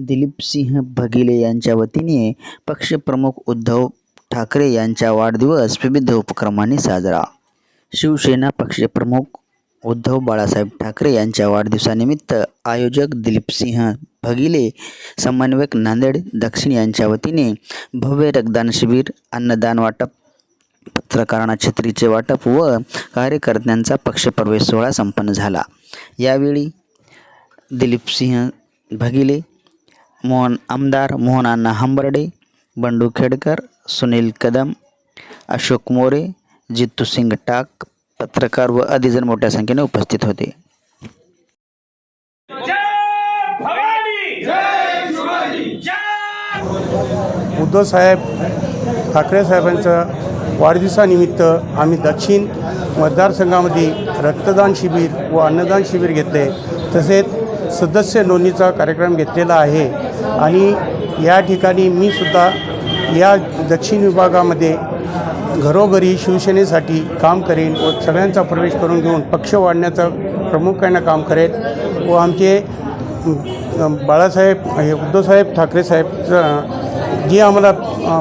दिलीपसिंह भगिले यांच्या वतीने पक्षप्रमुख उद्धव ठाकरे यांचा वाढदिवस विविध उपक्रमांनी साजरा। शिवसेना पक्षप्रमुख उद्धव बाळासाहेब ठाकरे यांच्या वाढदिवसानिमित्त आयोजक दिलीपसिंह भगिले समन्वयक नांदेड दक्षिण यांच्या वतीने भव्य रक्तदान शिबिर, अन्नदान वाटप, पत्रकारांना छत्रीचे वाटप व कार्यकर्त्यांचा पक्षप्रवेश सोहळा संपन्न झाला। यावेळी दिलीपसिंह भगिले, आमदार मोहनअण्णा हंबर्डे, बंडू खेडकर, सुनील कदम, अशोक मोरे, जितूसिंग टाक, पत्रकार व अधिजन मोठ्या संख्येने उपस्थित होते। उद्धव साहेब ठाकरे साहेबांच्या वाढदिवसानिमित्त आम्ही दक्षिण मतदारसंघामध्ये रक्तदान शिबिर व अन्नदान शिबिर घेतले, तसेच सदस्य नोंदणीचा कार्यक्रम घेतलेला आहे। आणि या ठिकाणी मी सुद्धा या दक्षिण विभागामध्ये घरोघरी शिवसेनेसाठी काम करेन व सगळ्यांचा प्रवेश करून घेऊन पक्ष वाढण्याचं प्रामुख्याने काम करेन व आमचे उद्धवसाहेब ठाकरे साहेब जे आम्हाला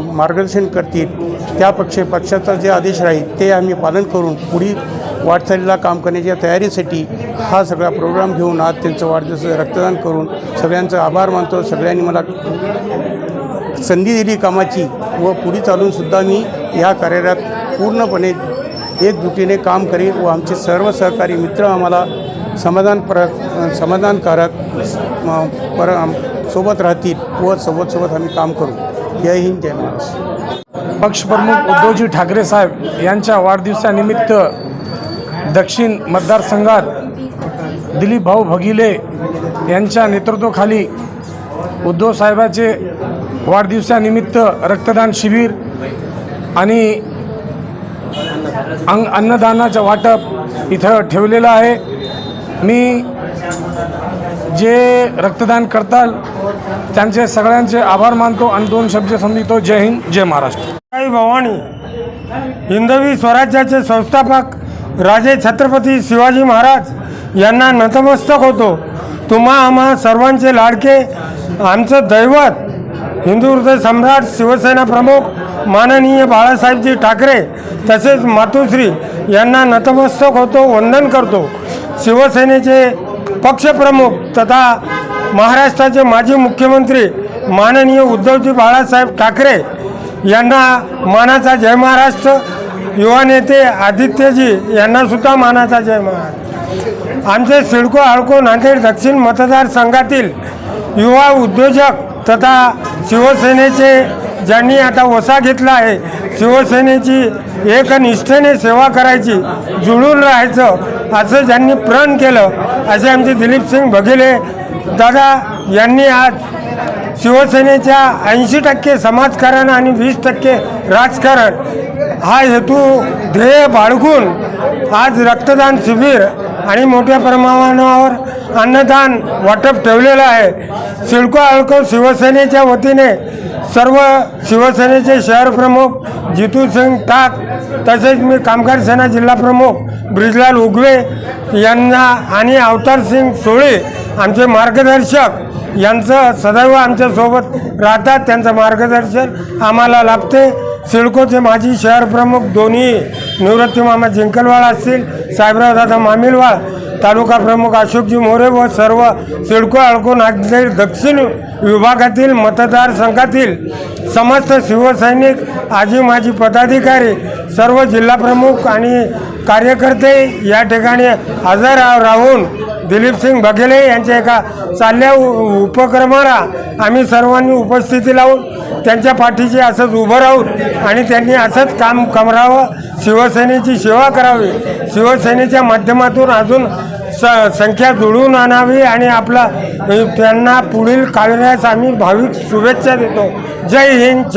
मार्गदर्शन करतील त्या पक्षाचा जे आदेश राहील ते आम्ही पालन करून पुढील वाटचालीला काम करण्याच्या तयारीसाठी हा सगळा प्रोग्राम घेऊन आज त्यांचं वाढदिवस रक्तदान करून सगळ्यांचा आभार मानतो। सगळ्यांनी मला संधी दिली कामाची व पुढे चालूनसुद्धा मी या कार्यालयात पूर्णपणे एकजुटीने काम करेन व आमचे सर्व सहकारी मित्र आम्हाला समाधानकारक सोबत राहतील व सोबत आम्ही काम करू। जय हिंद, जय महाराष्ट्र। पक्षप्रमुख उद्धवजी ठाकरे साहेब यांच्या वाढदिवसानिमित्त दक्षिण मतदारसंघात दिलीप भाऊ भगिले यांच्या नेतृत्वाखाली उद्धव साहेबाचे वाढदिवसानिमित्त रक्तदान शिबिर आणि अन्नदानाचं वाटप इथं ठेवलेलं आहे। मी जे रक्तदान करताल त्यांचे सगळ्यांचे आभार मानतो आणि दोन शब्द समजतो। जय हिंद, जय महाराष्ट्र। भवानी हिंदवी स्वराज्याचे संस्थापक राजे छत्रपती शिवाजी महाराज यांना नतमस्तक होतो। तुम्हा आम्हा सर्वांचे लाडके आमचं दैवत हिंदू हृदय सम्राट शिवसेना प्रमुख माननीय बाळासाहेबजी ठाकरे तसेच मातोश्री यांना नतमस्तक होतो, वंदन करतो। शिवसेनेचे पक्षप्रमुख तथा महाराष्ट्राचे माजी मुख्यमंत्री माननीय उद्धवजी बाळासाहेब ठाकरे यांना मानाचा जय महाराष्ट्र। युवा नेते आदित्यजी यांना सुद्धा मानाचा जय महाराष्ट्र। आमचे सिडको आळको नांदेड दक्षिण मतदारसंघातील युवा उद्योजक तथा शिवसेनेचे ज्यांनी आता वसा घेतला आहे, शिवसेनेची एकनिष्ठेने सेवा करायची, जुळून राहायचं असं ज्यांनी प्रण केलं, असे आमचे दिलीपसिंह भगिले दादा यांनी आज शिवसेनेच्या 80% समाजकारण आणि 20% राजकारण हा हेतू ध्येय बाळगून आज रक्तदान शिबिर आणि मोठ्या प्रमाणावर अन्नदान वाटप ठेवलेलं आहे। सिडको आळको शिवसेनेच्या वतीने सर्व शिवसेनेचे शहर प्रमुख जितूसिंग टाक तसेच मी कामगार सेना जिल्हा प्रमुख ब्रिजलाल उगवे यांना आणि अवतारसिंग सोळे आमचे मार्गदर्शक यांचं सदैव आमच्यासोबत राहतात, त्यांचं मार्गदर्शन आम्हाला लाभते। सिडकोचे माजी शहर प्रमुख दोन्ही निवृत्ती मामा जिंकलवाळ असतील, साहेबराव दादा मामिलवाळ, तालुका प्रमुख अशोकजी मोरे व सर्व सिडको आळको नांदेड दक्षिण विभागातील मतदारसंघातील समस्त शिवसैनिक, आजी माजी पदाधिकारी, सर्व जिल्हा प्रमुख आणि कार्यकर्ते या ठिकाणी हजर राहून दिलीपसिंह भगिले यांच्या एका चालल्या उपक्रमाला आम्ही सर्वांनी उपस्थिती लावून त्यांच्या पाठीशी असंच उभं राहून आणि त्यांनी असंच काम करावं, शिवसेनेची सेवा करावी, शिवसेनेच्या माध्यमातून अजून संख्या जुळवून आणावी आणि त्यांना पुढील कार्यास आम्ही भाविक शुभेच्छा देतो। जय हिंद।